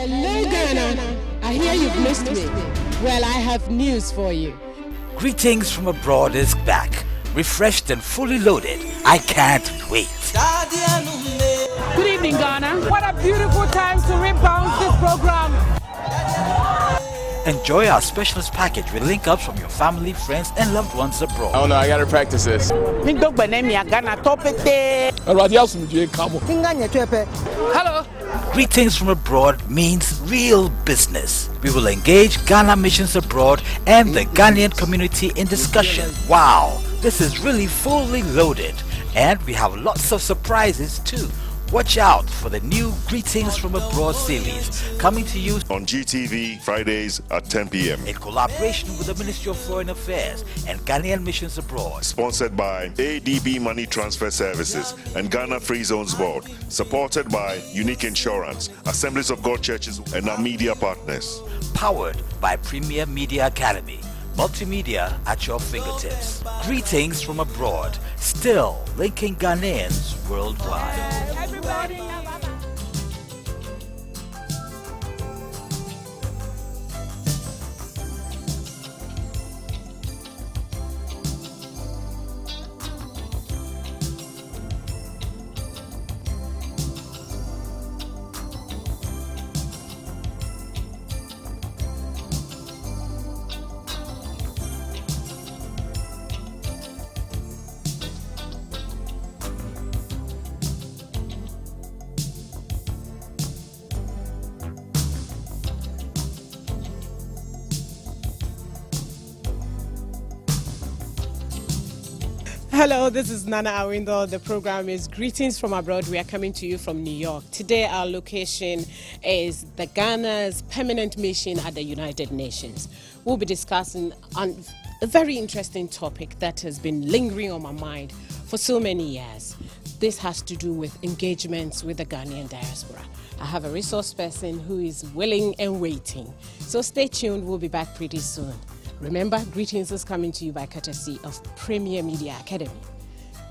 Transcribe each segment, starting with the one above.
Hello, Ghana. I hear you've missed me. Well, I have news for you. Greetings from abroad is back, refreshed and fully loaded. I can't wait. Good evening, Ghana. What a beautiful time to rebound this program. Enjoy our specialist package with link-ups from your family, friends, and loved ones abroad. Oh no, I gotta practice this. Hello. Greetings from abroad means real business. We will engage Ghana missions abroad and the Ghanaian community in discussion. Wow, this is really fully loaded. And we have lots of surprises too. Watch out for the new Greetings from Abroad series coming to you on GTV Fridays at 10 p.m. in collaboration with the Ministry of Foreign Affairs and Ghanaian Missions Abroad. Sponsored by ADB Money Transfer Services and Ghana Free Zones Board. Supported by Unique Insurance, Assemblies of God Churches, and our media partners. Powered by Premier Media Academy. Multimedia at your fingertips. Greetings from abroad, still linking Ghanaians worldwide. Everybody. Hello, this is Nana Awindo. The program is Greetings from Abroad. We are coming to you from New York. Today our location is the Ghana's permanent mission at the United Nations. We'll be discussing on a very interesting topic that has been lingering on my mind for so many years. This has to do with engagements with the Ghanaian diaspora. I have a resource person who is willing and waiting. So stay tuned, we'll be back pretty soon. Remember, Greetings is coming to you by courtesy of Premier Media Academy.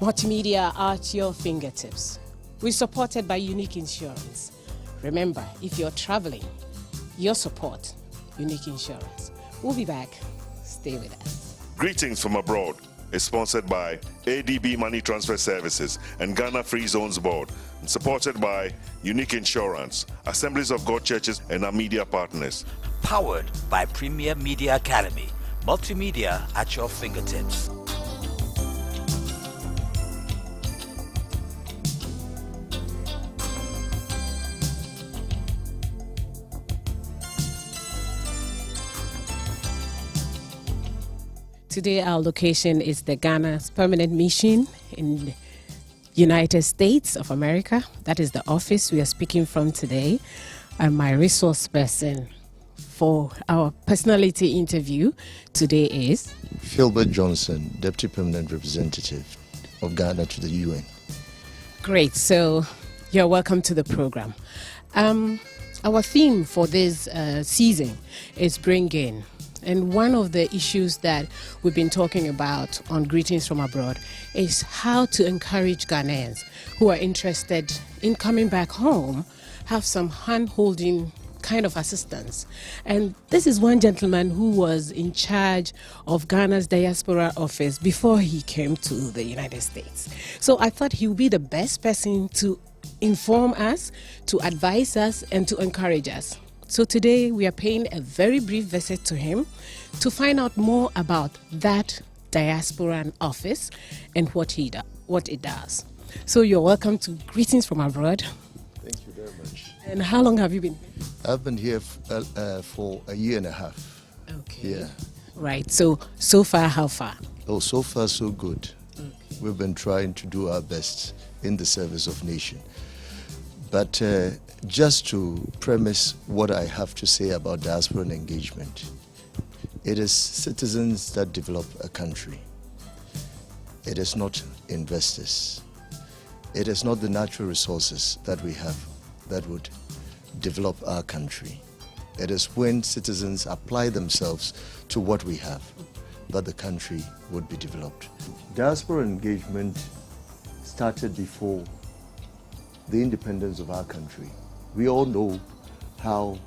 Multimedia at your fingertips. We're supported by Unique Insurance. Remember, if you're traveling, your support, Unique Insurance. We'll be back. Stay with us. Greetings from Abroad is sponsored by ADB Money Transfer Services and Ghana Free Zones Board, and supported by Unique Insurance, Assemblies of God Churches, and our media partners. Powered by Premier Media Academy. Multimedia at your fingertips. Today our location is the Ghana's permanent mission in the United States of America. That is the office we are speaking from today. And my resource person for our personality interview today is Philbert Johnson, Deputy Permanent Representative of Ghana to the UN. Great, so you're welcome to the program. Our theme for this season is Bring In. And one of the issues that we've been talking about on Greetings from Abroad is how to encourage Ghanaians who are interested in coming back home, have some hand-holding kind of assistance. And this is one gentleman who was in charge of Ghana's Diaspora office before he came to the United States. So I thought he would be the best person to inform us, to advise us, and to encourage us. So today we are paying a very brief visit to him to find out more about that Diaspora office and what it does. So you're welcome to Greetings from Abroad. Thank you very much. And how long have you been? I've been here for a year and a half. Okay. Yeah. Right. So far, how far? Oh, so far so good. Okay. We've been trying to do our best in the service of nation. But just to premise what I have to say about diaspora and engagement, it is citizens that develop a country. It is not investors. It is not the natural resources that we have that would develop our country. It is when citizens apply themselves to what we have that the country would be developed. Diaspora engagement started before the independence of our country. We all know how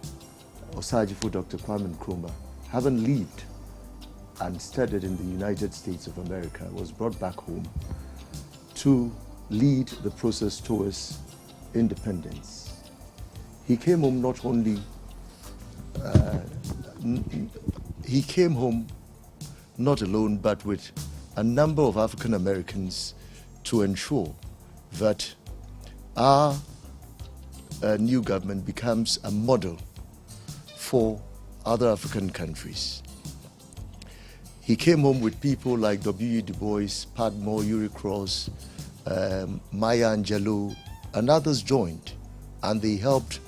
Osajifo Dr. Kwame Nkrumah, having lived and studied in the United States of America, was brought back home to lead the process towards independence. He came home not only, he came home not alone, but with a number of African Americans to ensure that our new government becomes a model for other African countries. He came home with people like W. Du Bois, Padmore, Uri Cross, Maya Angelou, and others joined, and they helped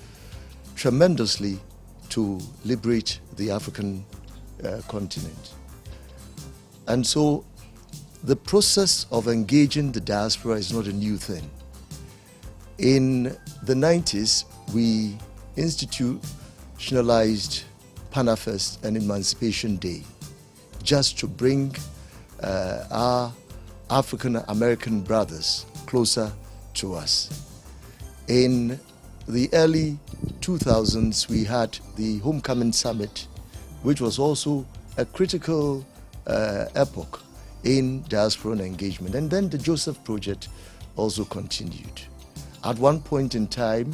tremendously to liberate the African continent. And so the process of engaging the diaspora is not a new thing. In the 90s, we institutionalized PANAFEST and Emancipation Day just to bring our African American brothers closer to us. In the early 2000s, we had the Homecoming Summit, which was also a critical epoch in diaspora engagement. And then the Joseph Project also continued. At one point in time,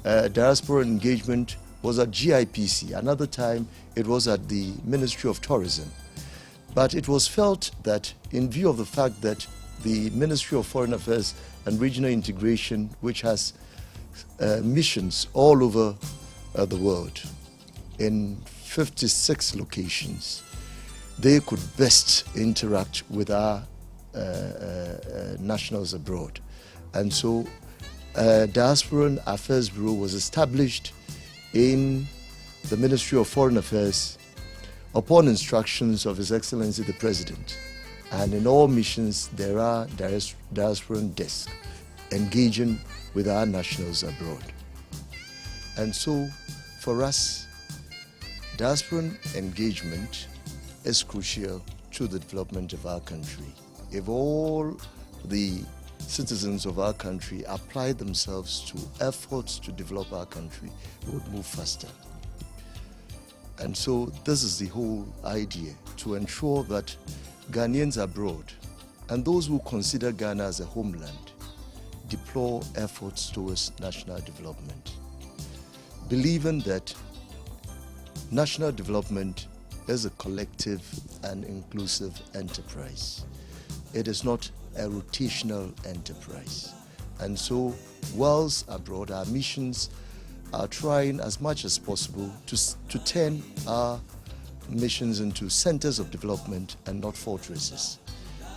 diaspora engagement was at GIPC. Another time, it was at the Ministry of Tourism. But it was felt that in view of the fact that the Ministry of Foreign Affairs and Regional Integration, which has missions all over the world in 56 locations, they could best interact with our nationals abroad. And so Diaspora Affairs Bureau was established in the Ministry of Foreign Affairs upon instructions of His Excellency the President. And in all missions, there are diaspora desks engaging with our nationals abroad. And so, for us, diaspora engagement is crucial to the development of our country. If all the citizens of our country apply themselves to efforts to develop our country, we would move faster. And so this is the whole idea, to ensure that Ghanaians abroad and those who consider Ghana as a homeland deploy efforts towards national development, believing that national development is a collective and inclusive enterprise. It is not a rotational enterprise. And so, whilst abroad, our missions are trying as much as possible to turn our missions into centers of development and not fortresses,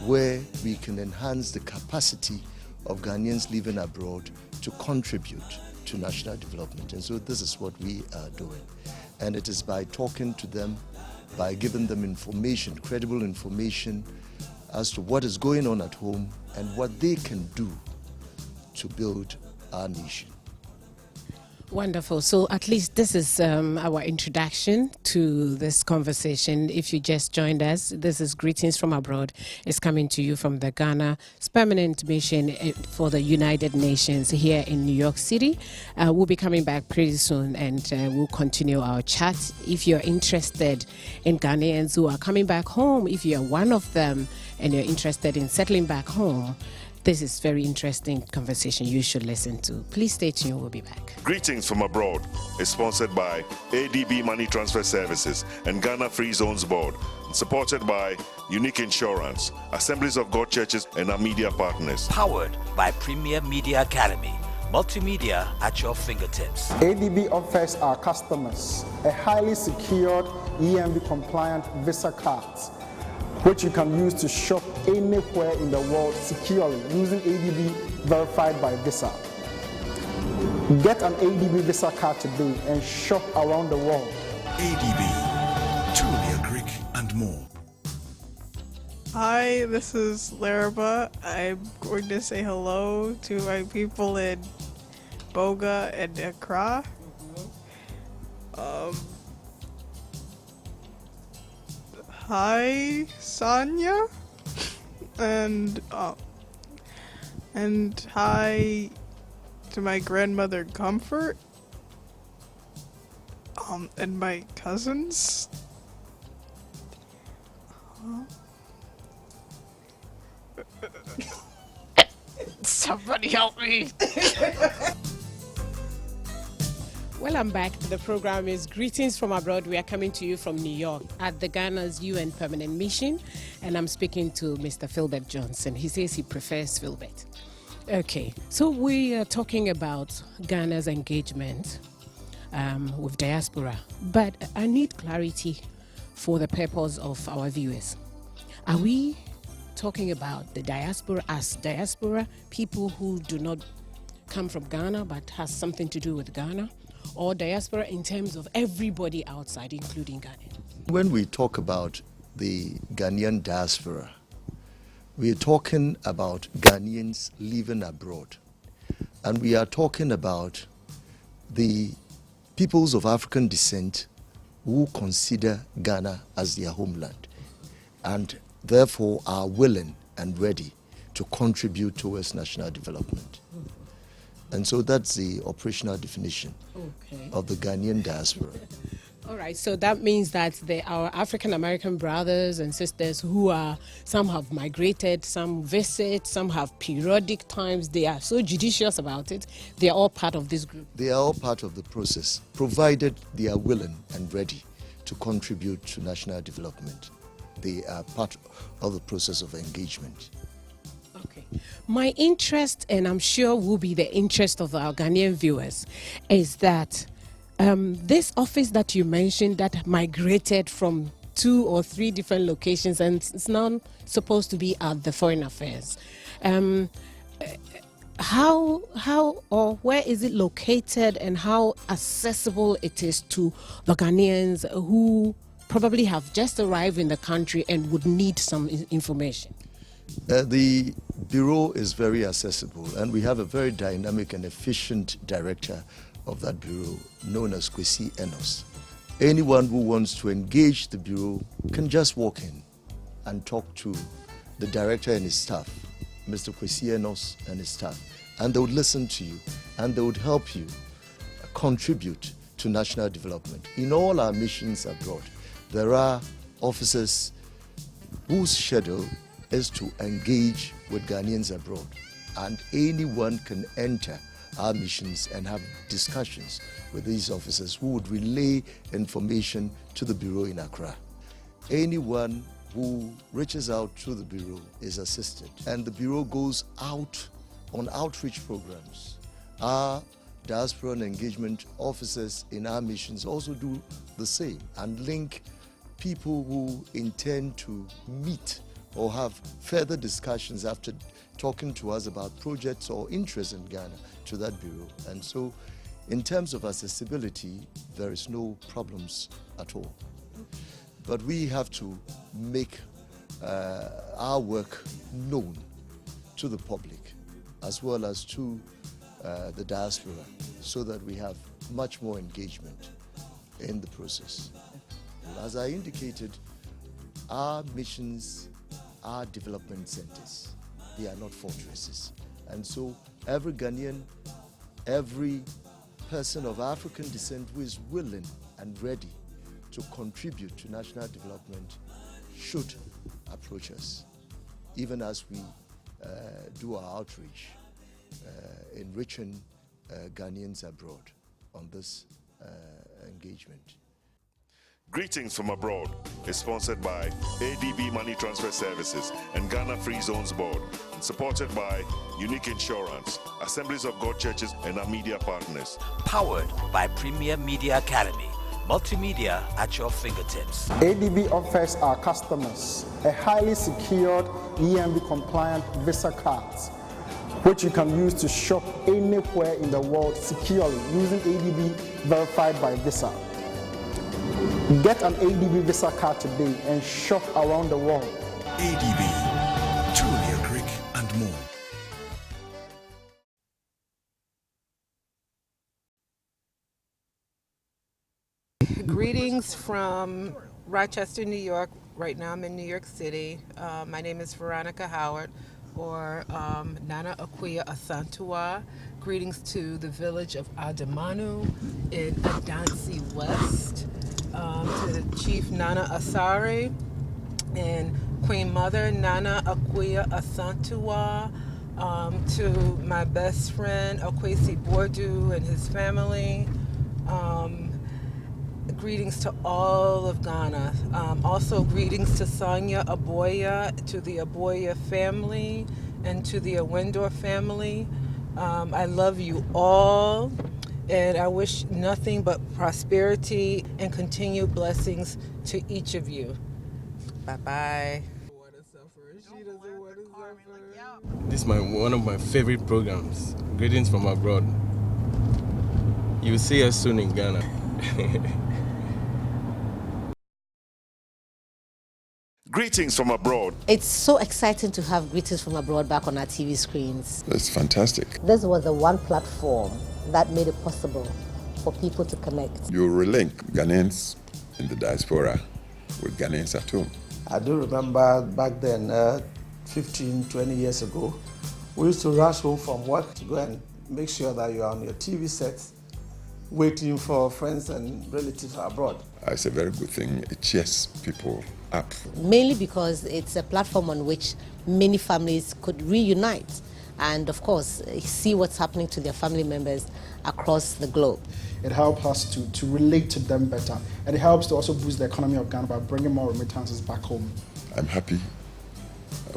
where we can enhance the capacity of Ghanaians living abroad to contribute to national development. And so this is what we are doing. And it is by talking to them, by giving them information, credible information as to what is going on at home and what they can do to build our nation. Wonderful. So at least this is our introduction to this conversation. If you just joined us, this is Greetings from Abroad. It's coming to you from the Ghana's Permanent Mission for the United Nations here in New York City. We'll be coming back pretty soon, and we'll continue our chat. If you're interested in Ghanaians who are coming back home, if you're one of them and you're interested in settling back home, this is very interesting conversation you should listen to. Please stay tuned. We'll be back. Greetings from Abroad is sponsored by ADB Money Transfer Services and Ghana Free Zones Board, and supported by Unique Insurance, Assemblies of God Churches, and our media partners. Powered by Premier Media Academy. Multimedia at your fingertips. ADB offers our customers a highly secured EMV compliant Visa card, which you can use to shop anywhere in the world securely using ADB verified by Visa. Get an ADB Visa card today and shop around the world. ADB, truly a Greek and more. Hi, this is Laraba. I'm going to say hello to my people in Boga and Accra. Hi, Sonia, and hi to my grandmother Comfort. And my cousins. Somebody help me. Well, I'm back. The program is Greetings from Abroad. We are coming to you from New York at the Ghana's UN Permanent Mission, and I'm speaking to Mr. Philbert Johnson. He says he prefers Philbert. Okay, so we are talking about Ghana's engagement with Diaspora, but I need clarity for the purpose of our viewers. Are we talking about the diaspora as diaspora, people who do not come from Ghana but has something to do with Ghana, or diaspora in terms of everybody outside, including Ghana? When we talk about the Ghanaian diaspora, we are talking about Ghanaians living abroad. And we are talking about the peoples of African descent who consider Ghana as their homeland and therefore are willing and ready to contribute towards national development. And so that's the operational definition of the Ghanaian diaspora. All right, so that means that our African American brothers and sisters who are, some have migrated, some visit, some have periodic times, they are so judicious about it, they are all part of this group. They are all part of the process, provided they are willing and ready to contribute to national development. They are part of the process of engagement. Okay. My interest, and I'm sure will be the interest of our Ghanaian viewers, is that this office that you mentioned that migrated from 2 or 3 different locations and it's now supposed to be at the Foreign Affairs. How or where is it located, and how accessible it is to the Ghanaians who probably have just arrived in the country and would need some information? The Bureau is very accessible, and we have a very dynamic and efficient director of that Bureau known as Kwesi Enos. Anyone who wants to engage the Bureau can just walk in and talk to the director and his staff, Mr. Kwesi Enos and his staff, and they would listen to you and they would help you contribute to national development. In all our missions abroad, there are officers whose schedule is to engage with Ghanaians abroad, and anyone can enter our missions and have discussions with these officers who would relay information to the Bureau in Accra. Anyone who reaches out to the Bureau is assisted, and the Bureau goes out on outreach programs. Our diaspora and engagement officers in our missions also do the same and link people who intend to meet or have further discussions after talking to us about projects or interests in Ghana to that Bureau. And so in terms of accessibility, there is no problems at all. But we have to make our work known to the public as well as to the diaspora so that we have much more engagement in the process. As I indicated, our missions are development centers. They are not fortresses. And so every Ghanaian, every person of African descent who is willing and ready to contribute to national development should approach us, even as we do our outreach, enriching Ghanaians abroad on this engagement. Greetings from Abroad is sponsored by ADB Money Transfer Services and Ghana Free Zones Board, and supported by Unique Insurance, Assemblies of God Churches, and our media partners. Powered by Premier Media Academy. Multimedia at your fingertips. ADB offers our customers a highly secured EMV compliant Visa card, which you can use to shop anywhere in the world securely using ADB verified by Visa. Get an ADB Visa card today and shop around the world. ADB, truly a Greek and more. Greetings from Rochester, New York. Right now I'm in New York City. My name is Veronica Howard. or Nana Akuya Asantua. Greetings to the village of Adamanu in Adansi West, to Chief Nana Asare and Queen Mother Nana Akuya Asantua, to my best friend Akwesi Bordu and his family. Greetings to all of Ghana. Also greetings to Sonia Aboya, to the Aboya family, and to the Awendor family. I love you all, and I wish nothing but prosperity and continued blessings to each of you. Bye-bye. This is one of my favorite programs. Greetings from abroad. You'll see us soon in Ghana. Greetings from abroad. It's so exciting to have Greetings from Abroad back on our TV screens. That's fantastic. This was the one platform that made it possible for people to connect. You relink Ghanaians in the diaspora with Ghanaians at home. I do remember back then, 15, 20 years ago, we used to rush home from work to go and make sure that you are on your TV sets, waiting for friends and relatives abroad. It's a very good thing. It cheers people up. Mainly because it's a platform on which many families could reunite and, of course, see what's happening to their family members across the globe. It helps us to relate to them better, and it helps to also boost the economy of Ghana by bringing more remittances back home. I'm happy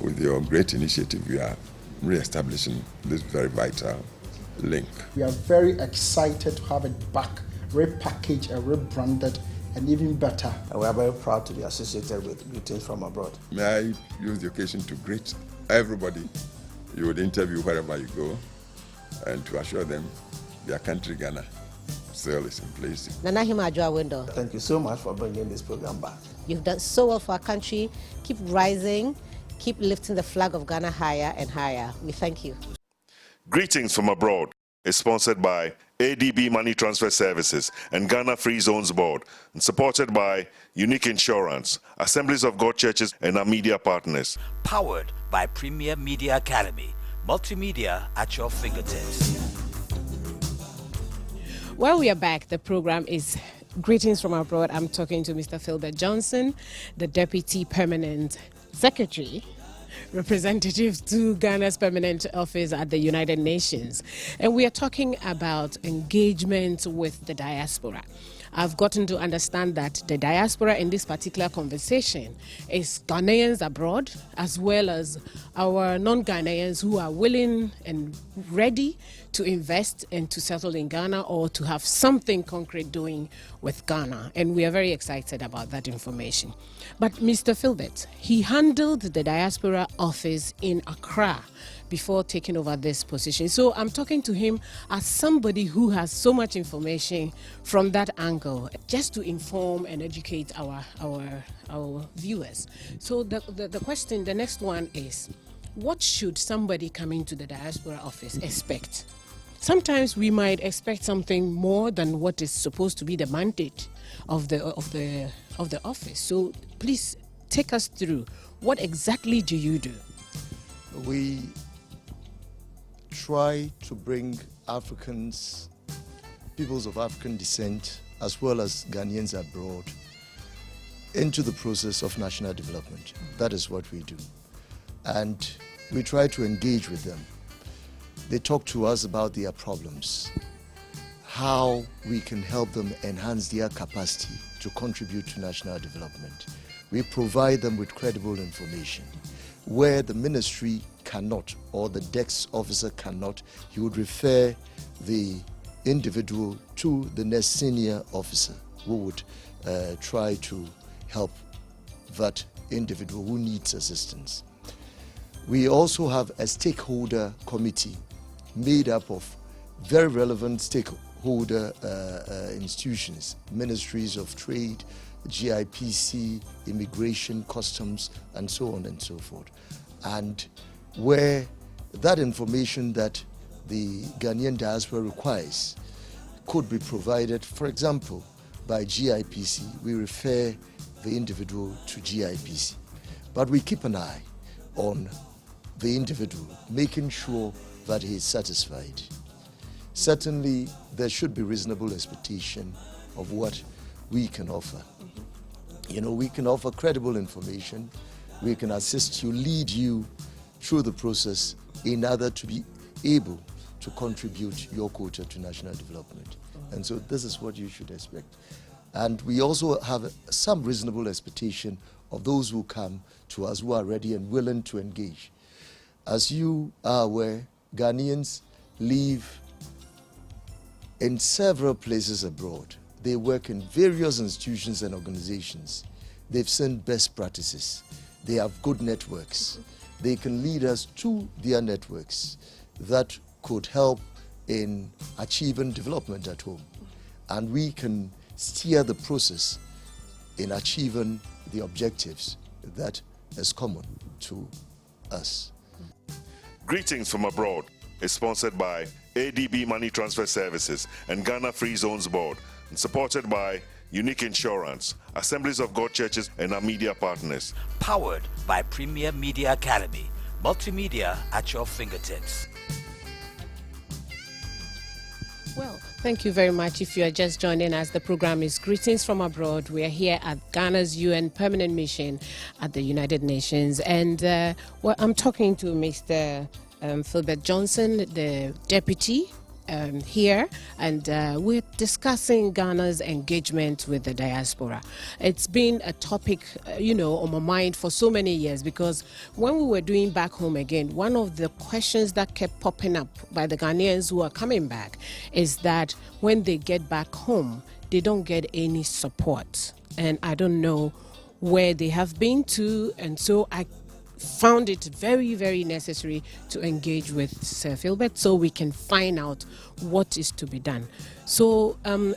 with your great initiative. We are re-establishing this very vital link. We are very excited to have it back, repackaged and rebranded, and even better. And we are very proud to be associated with Greetings from Abroad. May I use the occasion to greet everybody you would interview wherever you go, and to assure them their country, Ghana, still is in place. Nana Hima Adwoa Window. Thank you so much for bringing this program back. You've done so well for our country. Keep rising, keep lifting the flag of Ghana higher and higher. We thank you. Greetings from abroad is sponsored by ADB Money Transfer Services and Ghana Free Zones Board, and supported by Unique Insurance, Assemblies of God Churches, and our media partners. Powered by Premier Media Academy, multimedia at your fingertips. While we are back, the program is Greetings from Abroad. I'm talking to Mr. Philbert Johnson, the Deputy Permanent Secretary, representative to Ghana's permanent office at the United Nations. And we are talking about engagement with the diaspora. I've gotten to understand that the diaspora in this particular conversation is Ghanaians abroad, as well as our non-Ghanaians who are willing and ready to invest and to settle in Ghana or to have something concrete doing with Ghana. And we are very excited about that information. But Mr. Philbert, he handled the diaspora office in Accra before taking over this position. So I'm talking to him as somebody who has so much information from that angle, just to inform and educate our viewers. So the question, the next one is, what should somebody coming to the diaspora office expect? Sometimes we might expect something more than what is supposed to be the mandate of the office. So please take us through, what exactly do you do? We try to bring Africans, peoples of African descent, as well as Ghanaians abroad, into the process of national development. That is what we do. And we try to engage with them. They talk to us about their problems, how we can help them enhance their capacity to contribute to national development. We provide them with credible information. Where the ministry cannot, or the DEX officer cannot, he would refer the individual to the next senior officer who would try to help that individual who needs assistance. We also have a stakeholder committee made up of very relevant stakeholder institutions, ministries of trade, GIPC, immigration, customs, and so on and so forth. And where that information that the Ghanaian diaspora requires could be provided, for example, by GIPC, we refer the individual to GIPC. But we keep an eye on the individual, making sure that he is satisfied. Certainly, there should be reasonable expectation of what we can offer. You know, we can offer credible information. We can assist you, lead you through the process in order to be able to contribute your quota to national development. And so this is what you should expect. And we also have some reasonable expectation of those who come to us who are ready and willing to engage. As you are aware, Ghanaians live in several places abroad. They work in various institutions and organizations. They've seen best practices. They have good networks. They can lead us to their networks that could help in achieving development at home. And we can steer the process in achieving the objectives that is common to us. Greetings from Abroad is sponsored by ADB Money Transfer Services and Ghana Free Zones Board, and supported by Unique Insurance, Assemblies of God Churches, and our media partners. Powered by Premier Media Academy, multimedia at your fingertips. Well, thank you very much. If you are just joining us, the program is Greetings from Abroad. We are here at Ghana's UN Permanent Mission at the United Nations. And well, I'm talking to Mr. Philbert Johnson, the deputy here, and we're discussing Ghana's engagement with the diaspora. It's been a topic, on my mind for so many years, because when we were doing Back Home Again, one of the questions that kept popping up by the Ghanaians who are coming back is that when they get back home, they don't get any support. And I don't know where they have been to, and so I found it very, very necessary to engage with Sir Philbert so we can find out what is to be done. So does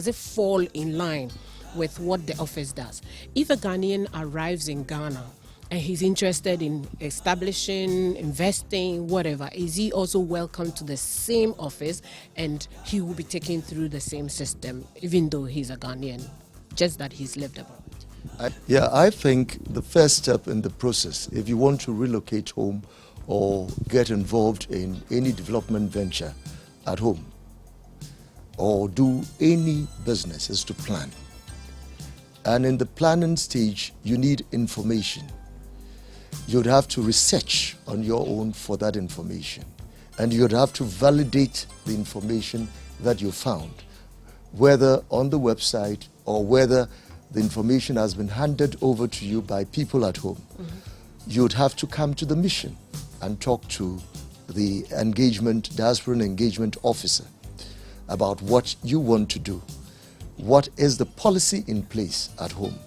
it fall in line with what the office does? If a Ghanaian arrives in Ghana and he's interested in establishing, investing, whatever, is he also welcome to the same office and he will be taken through the same system, even though he's a Ghanaian, just that he's lived abroad? I think the first step in the process, if you want to relocate home or get involved in any development venture at home or do any business, is to plan. And in the planning stage, you need information. You'd have to research on your own for that information. And you'd have to validate the information that you found, whether on the website or whether the information has been handed over to you by people at home. You'd have to come to the mission and talk to the diaspora engagement officer about what you want to do. What is the policy in place at home?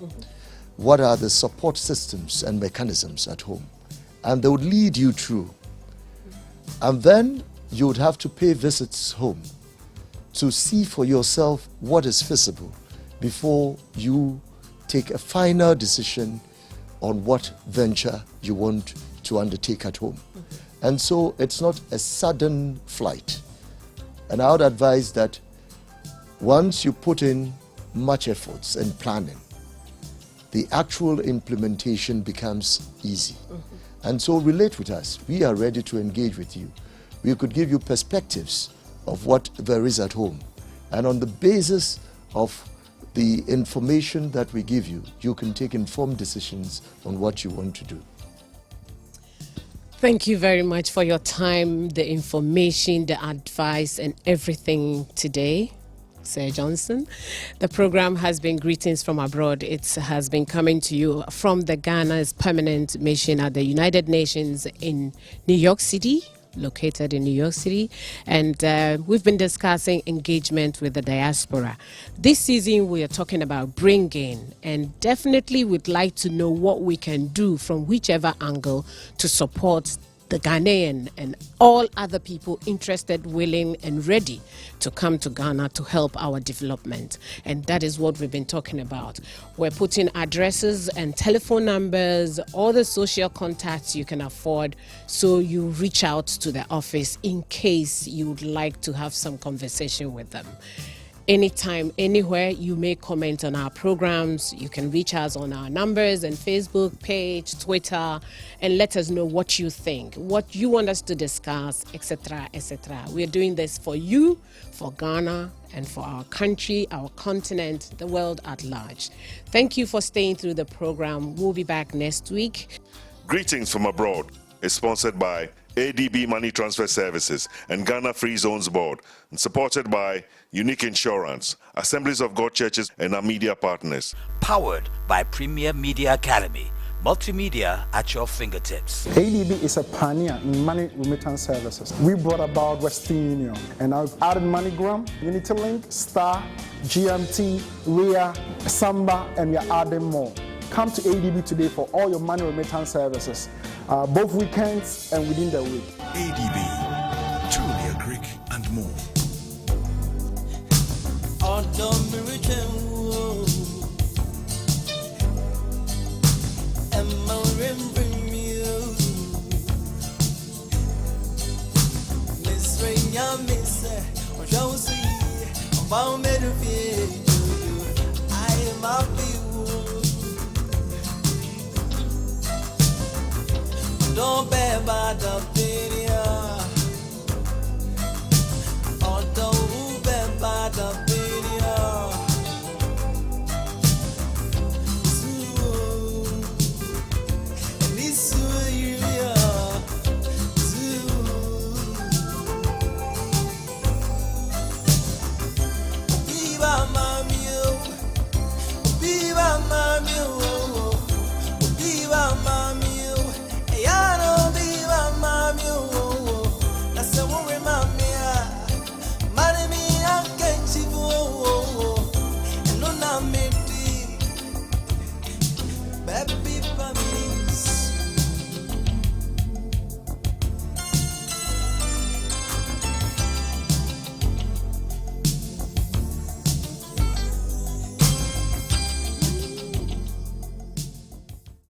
What are the support systems and mechanisms at home? And they would lead you through. And then you would have to pay visits home to see for yourself what is feasible before you take a final decision on what venture you want to undertake at home. And so it's not a sudden flight. And I would advise that once you put in much efforts and planning, the actual implementation becomes easy. And so relate with us. We are ready to engage with you. We could give you perspectives of what there is at home. And on the basis of the information that we give you, you can take informed decisions on what you want to do. Thank you very much for your time, the information, the advice, and everything today, Sir Johnson. The program has been Greetings from Abroad. It has been coming to you from the Ghana's Permanent Mission at the United Nations in New York City, located in New York City, and we've been discussing engagement with the diaspora. This season we are talking about bringing, and definitely we'd like to know what we can do from whichever angle to support the Ghanaian and all other people interested, willing and ready to come to Ghana to help our development. And that is what we've been talking about. We're putting addresses and telephone numbers, all the social contacts you can afford, so you reach out to the office in case you would like to have some conversation with them. anytime, anywhere. You may comment on our programs. You can reach us on our numbers and Facebook page, Twitter, and let us know what you think, what you want us to discuss, etc., etc. We are doing this for you, for Ghana, and for our country, our continent, the world at large. Thank you for staying through the program. We'll be back next week. Greetings from Abroad is sponsored by ADB Money Transfer Services and Ghana Free Zones Board, and supported by Unique Insurance, Assemblies of God Churches, and our media partners. Powered by Premier Media Academy. Multimedia at your fingertips. ADB is a pioneer in money remittance services. We brought about Western Union, and I've added MoneyGram, UnityLink, Star, GMT, RIA, Samba, and we are adding more. Come to ADB today for all your money remittance services, both weekends and within the week. ADB, truly a Greek and more. Don't bear bad up